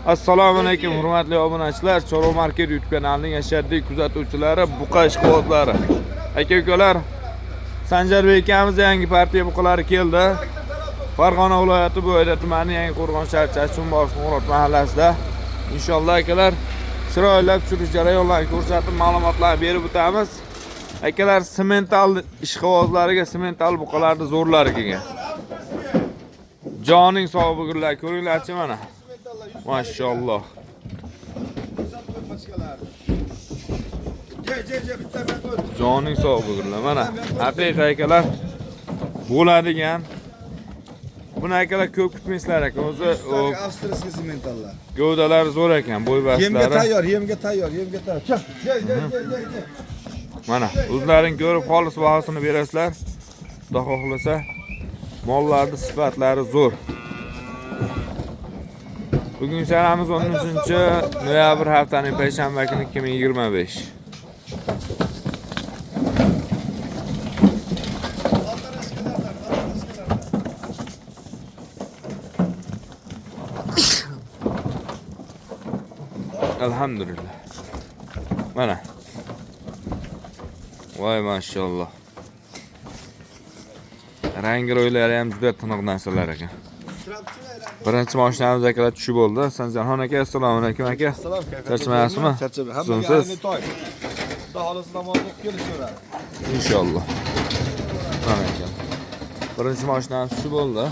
Assalomu alaykum hurmatli obunachilar. Chorva Market YouTube kanalining ashaddiy kuzatuvchilari, buqa ishqibozlari. Aka-ukalar, Sanjarbek akamiz yangi partiya buqalari keldi. Farg'ona viloyati bo'yida tumani Yangi Qo'rg'on shahar Chashunbosh Qo'ng'irot mahallasida. Inshaalloh akalar, chiroylab surish jarayonlarini ko'rsatib, ma'lumotlar berib o'tamiz. Akalar, semental ishqibozlariga semental buqalarni zo'rlariga. Joning sog' bo'linglar, ko'ringlarchi mana. Maşallah. Joning sog' bo'linglar. Mana haqiqiy akalar bo'ladigan. Buni akalar ko'p kutmaysizlar aka. O'zi avstriyskiy sementallar. Gövdalari zo'r ekan, bo'ybaslari. Yemga tayyor. Mana o'zlaring ko'rib xolis bahosini berasizlar. Xudo xohlasa, mollarning sifatlari zo'r. Bugün sanamiz 13-noyabr haftaning payshanba kuni 2025. Elhamdülillah. Mana. Voy maşallah. Rangi ro'ylari ham juda tiniq narsalar ekan. Birinchi mashinamiz akalar tushib bo'ldi. Sanjarxon aka, assalomu alaykum aka. Assalom aka. Charchamayapsizmi? Charchamayman. So'ngsiz. Xudo xolasa namozga kelishadi. Inshaalloh. Mana aka. Birinchi mashinamiz tushib bo'ldi.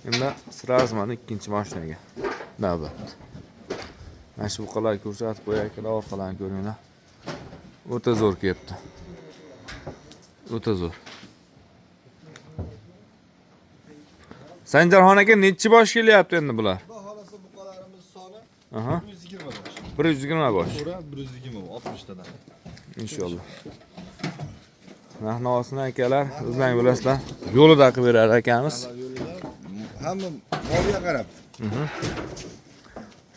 Endi sразу mana ikkinchi mashinaga navbat. Mana shu buqalar ko'rsatib qo'yay akalar, orqalarini ko'ringlar. O'ta zo'r kelibdi. O'ta zo'r. Sanjarxon aka, nechi bosh kelyapti endi bular? Xudo xolasa buqalarimiz soni Aha. 120 bosh. 120 bosh. To'g'ri, 120, 60 tadan. Inshaalloh. Rahnosini akalar, o'zlaring bilasizlar, yo'lida qilib berar akamiz. Hamma molga qarab.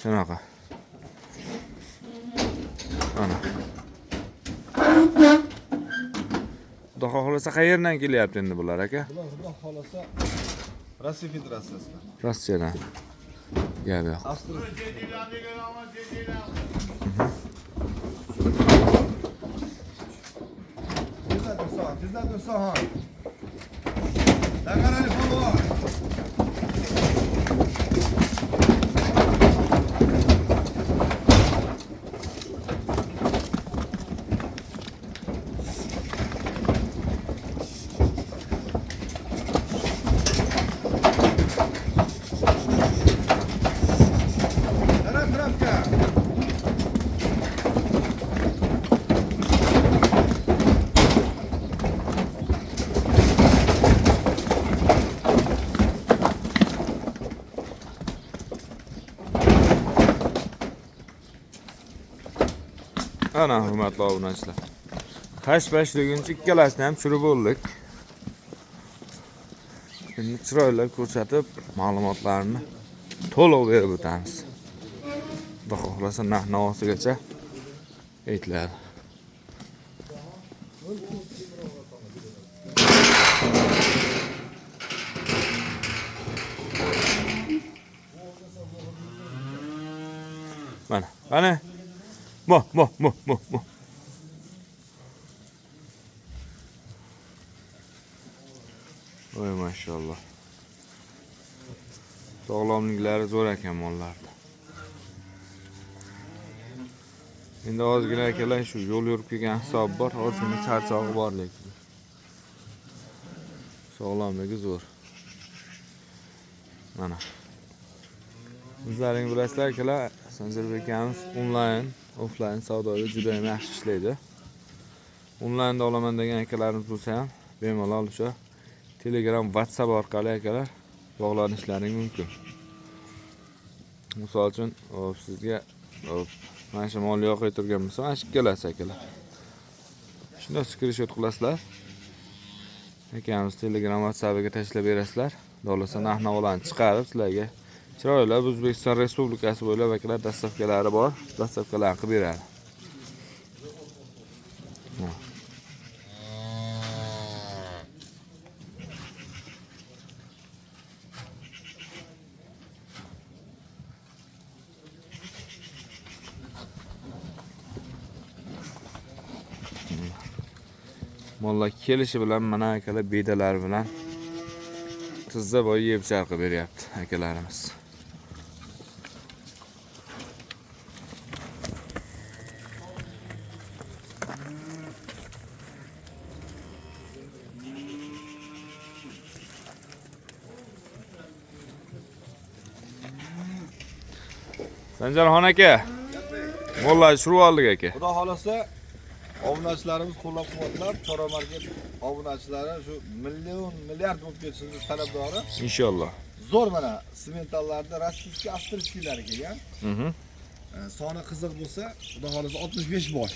Shunaqa. Mana. Xudo xohlasa qayerdan kelyapti endi bular aka? Bular xudo xolasa Rossiya Federatsiyasidan. Rossiyadan. Gap yo'q. Tezdan so'ha. Dagarali polvon. Ana hurmatli obunachilar. Hash-bash deguncha ikkalasini ham tushirib bo'ldik. Endi chiroylab ko'rsatib, ma'lumotlarni to'liq berib o'tamiz. Xudo xohlasa narx-navosigacha aytiladi. Mana. Mo. Voy maşallah. Sog'lomliklari zo'r ekan mollarda. Endi ozgina akalar shu yo'l yurib kelgan hisob bor, ozgina charchog'i bor lekin. Sog'lomligi zo'r. Mana. O'zlaring bilasizlar akalar, Sanjarbek akamiz onlayn, offlayn savdoda juda ham yaxshi ishlaydi. Onlaynda olaman degan akalarimiz bo'lsa ham bemalol o'sha Telegram, WhatsApp orqali akalar bog'lanishlaring mumkin. Misol uchun, sizga mana shu mol yo'q turgan bo'lsa, mana shu ikkalasi akalar. Shunda screenshot qilasizlar. Akamiz Telegram, WhatsAppga tashlab berasizlar. Xohlasa narx-navolarni chiqarib sizlarga chiroylab O'zbekiston Respublikasi bo'ylab akalar dastavkalari bor. Dastavkalarni qilib beradi. Mollar kelishi bilan mana akalar bedalar bilan tizza bo'yi yeb charqib beryapti akalarimiz. Sanjarxon aka, mollar shuru oldik aka. Xudo xolasa obunachilarimiz qo'llab-quvvatlab, Chorva market obunachilari shu milliard bo'lib ketishimiz talabdori. Inshaalloh. Zo'r mana sementallarda rossiyskiy avstriyskiylari kelgan. Soni qiziq bo'lsa, xudo xolasa 65 bosh.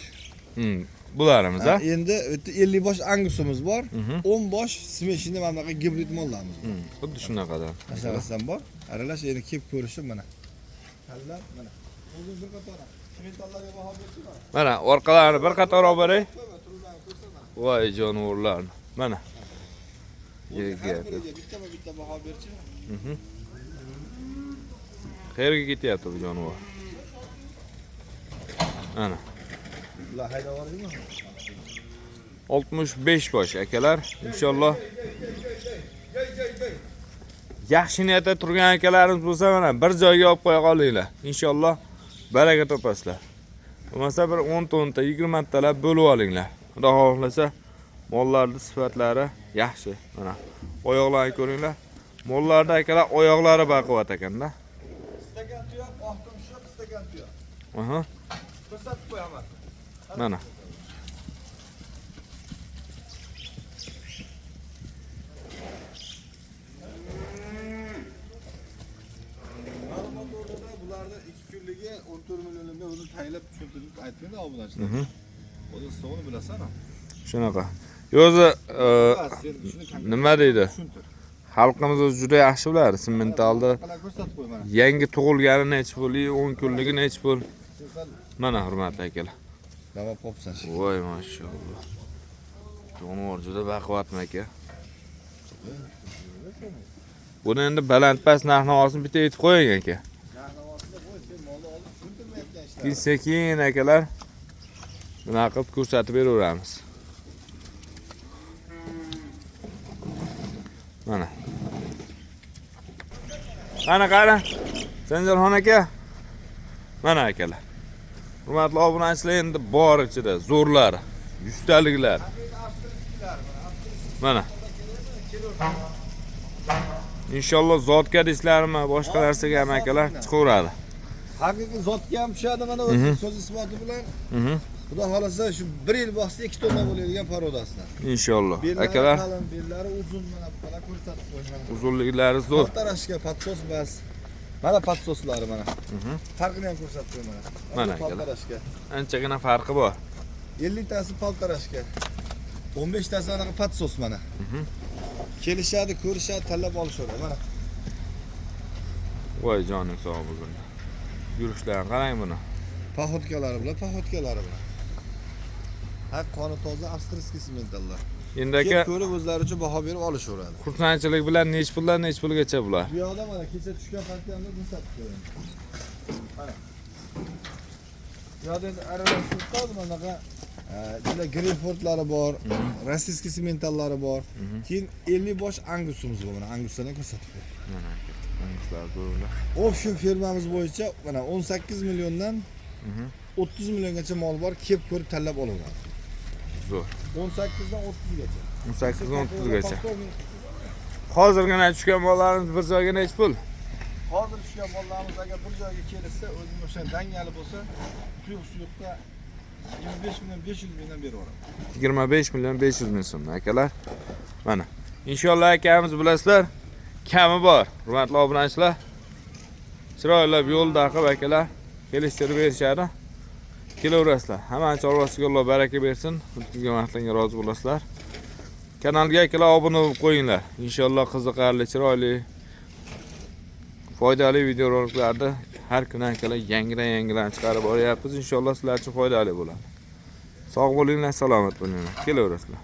Bularimiz a? Endi 50 bosh angusimiz bor, 10 bosh smeshini mana bunaqa gibrid mollarimiz bor. Xuddi shunaqadan. Tashlasam bor. Aralash endi kelib ko'rishim mana. Tanlab mana. O'zim bir qator sementallarga baho bersizlar. Mana orqalarini bir qator olib beray. Voy jonivorlar. Mana. Bitta baho berchi. Qayerga ketyapti bu jonivor? Ana. Ular haydab yuboradimi? 65 bosh akalar. Inshaalloh. Yaxshi niyatda turgan akalarimiz bo'lsa mana bir joyga olib qo'ya qolinglar. Inshaalloh baraka topasizlar. Bo'lmasa bir 10 tonta, 20 talab bo'lib olinglar. Xudo xohlasa mollarning sifatlari yaxshi. Mana oyoqlarni ko'ringlar. Mollarda akalar oyoqlari baquvvat ekanda. Stakan tuyoq, oqim shu stakan tuyoq. Aha. Ko'rsatib qo'yaman. Mana. Bularda 2 kunligi 14 millionga o'zini tayinlab tushuntirib aytganda obunachilar. O'zi hisobini bilasan-a? Shunaqa. Yo'zi nima deydi? Xalqimiz o'zi juda yaxshi bilar. Sementalda Ko'rsatib qo'y mana. yangi tug'ilgani necha pul, 10 kunligi necha pul. Mana hurmatli akalar. Davo popsan. Voy mashalloh. Jonivor juda baquvvatmi aka? Buni endi baland-past narx-navosini bitta aytib qo'ying aka. Sekin akalar. Buni qilib ko'rsatib beraveramiz. Mana. Qani. Sanjarxon aka. Mana akalar. Hurmatli obunachilar endi bor ichida zo'rlar, yuztaliklar. Mana. Inshaalloh zotga deysizlarmi, boshqa narsaga ham akalar chiqaveradi. Haqiqiy zotga ham tushadi mana o'zi so'z isboti bilan. Xudo xolasa shu 1 yil boqsa 2 tonna bo'ladigan parodasidan. Inshaalloh. Akalar, bellari uzun mana bular ko'rsatib qo'ygan. uzunliklari zo'r. Tarashga patsos bas. Mana patsoslari mana. Farqini ham ko'rsatib qo'y mana. Mana paltarashga. Anchagina farqi bor. 50 tasi paltarashga. 15 tasi anaqa patsos mana. Kelishadi, ko'rishadi, tanlab olishadi mana. Voy joning sog' bo'lsin. Yurishlarini qarang buni. Paxotkalari bilan, paxotkalari bilan. Ha, qoni toza avstriyskiy sementallar. Endi aka ko'rib o'zlari uchun baho berib olishaveradi. xursandchilik bilan necha puldan necha pulgacha bular? Bu yoqda mana kecha tushgan partiyamda ko'rsatib qo'yaman. Mana. Bu yoqda endi aralashtirib bunaqa juda Greenfordlari bor, rossiyskiy sementallari bor. Keyin 50 bosh angusimiz bor. Mana anguslarni ko'rsatib qo'yaman. Mana anguslar zo'rlar. Offshore firmamiz bo'yicha mana 18 milliondan 30 milliongacha mol bor, kelib ko'rib tanlab olaveradi. Zo'r. 18 dan 30 gacha. 18 dan 30 gacha. Hozirgina tushgan mollarimiz bir joyga necha pul? Hozir tushgan mollarimiz agar bir joyga kelsa, o'zim o'sha dangali bo'lsa, quyuq suyuqda 25 million 500 mingdan beraveradi. 25 million 500 ming so'm akalar. Mana. Inshaalloh akamiz bilasizlar, kami bor. Hurmatli obunachilar. Chiroylab yo'lda qilib akalar kelishtirib berishadi. Kelaverasizlar. Hamma chorvasiga Alloh baraka bersin. Sizga vaqtinga rozi bo'lasizlar. Kanalga akalar obuna bo'lib qo'yinglar. Inshaalloh qiziqarli, chiroyli, foydali videoroliklarni har kuni akalar yangidan chiqarib boryapmiz. Inshaalloh sizlar uchun foydali bo'ladi. Sog' bo'linglar, salomat bo'linglar. Kelaverasizlar.